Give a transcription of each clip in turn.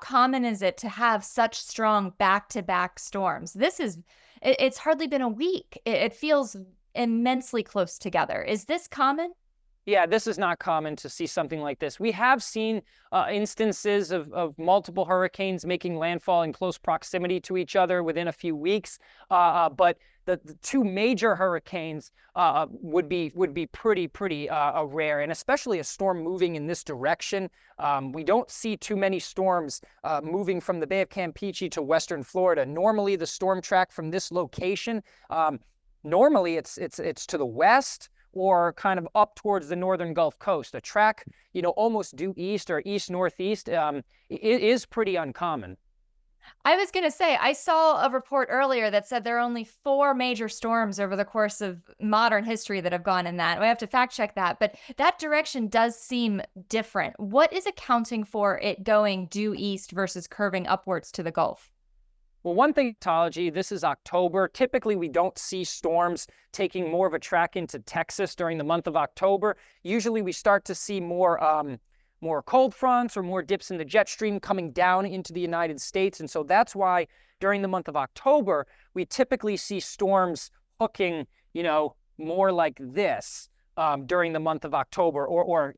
common is it to have such strong back-to-back storms? It's hardly been a week. It feels immensely close together. Is this common? Yeah, this is not common to see something like this. We have seen instances of multiple hurricanes making landfall in close proximity to each other within a few weeks, but the two major hurricanes would be pretty rare, and especially a storm moving in this direction. We don't see too many storms moving from the Bay of Campeche to western Florida. Normally, the storm track from this location, normally it's to the west, or kind of up towards the northern Gulf Coast. A track, almost due east or east-northeast, it is pretty uncommon. I was going to say, I saw a report earlier that said there are only 4 major storms over the course of modern history that have gone in that. We have to fact check that, but that direction does seem different. What is accounting for it going due east versus curving upwards to the Gulf? Well, one thing, meteorology, this is October. Typically, we don't see storms taking more of a track into Texas during the month of October. Usually, we start to see more cold fronts or more dips in the jet stream coming down into the United States. And so that's why during the month of October, we typically see storms hooking, more like this during the month of October, or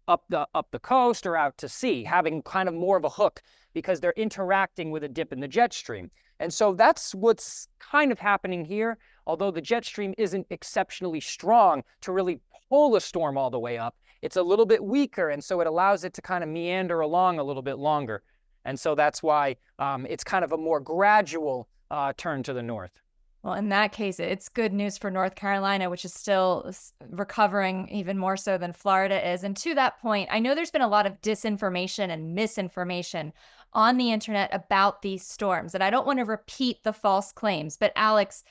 up the coast or out to sea, having kind of more of a hook because they're interacting with a dip in the jet stream. And so that's what's kind of happening here. Although the jet stream isn't exceptionally strong to really pull a storm all the way up, it's a little bit weaker, and so it allows it to kind of meander along a little bit longer. And so that's why it's kind of a more gradual turn to the north. Well, in that case, it's good news for North Carolina, which is still recovering even more so than Florida is. And to that point, I know there's been a lot of disinformation and misinformation on the internet about these storms. And I don't want to repeat the false claims, but Alex,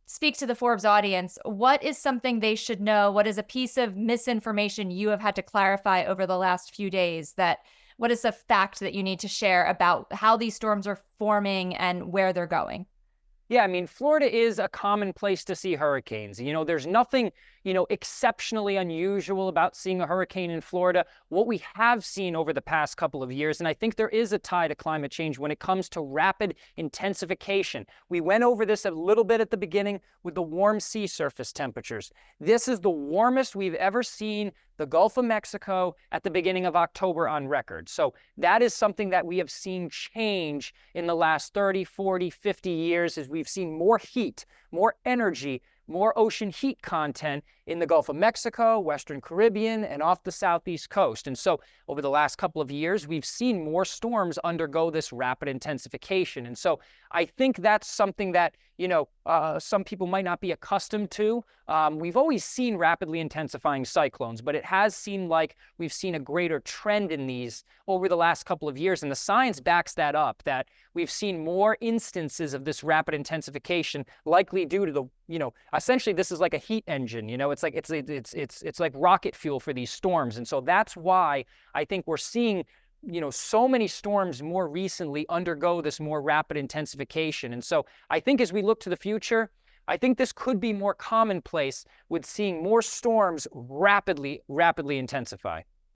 speak to the Forbes audience. What is something they should know? What is a piece of misinformation you have had to clarify over the last few days? What is a fact that you need to share about how these storms are forming and where they're going? Yeah, I mean, Florida is a common place to see hurricanes. There's nothing, exceptionally unusual about seeing a hurricane in Florida. What we have seen over the past couple of years, and I think there is a tie to climate change when it comes to rapid intensification. We went over this a little bit at the beginning with the warm sea surface temperatures. This is the warmest we've ever seen the Gulf of Mexico at the beginning of October on record. So that is something that we have seen change in the last 30, 40, 50 years, as we've seen more heat, more energy, more ocean heat content in the Gulf of Mexico, Western Caribbean, and off the southeast coast. And so over the last couple of years, we've seen more storms undergo this rapid intensification. And so I think that's something that, some people might not be accustomed to. We've always seen rapidly intensifying cyclones, but it has seemed like we've seen a greater trend in these over the last couple of years. And the science backs that up, that we've seen more instances of this rapid intensification, likely due to the, essentially this is like a heat engine, it's like rocket fuel for these storms. And so that's why I think we're seeing so many storms more recently undergo this more rapid intensification. And so I think as we look to the future, I think this could be more commonplace with seeing more storms rapidly intensify.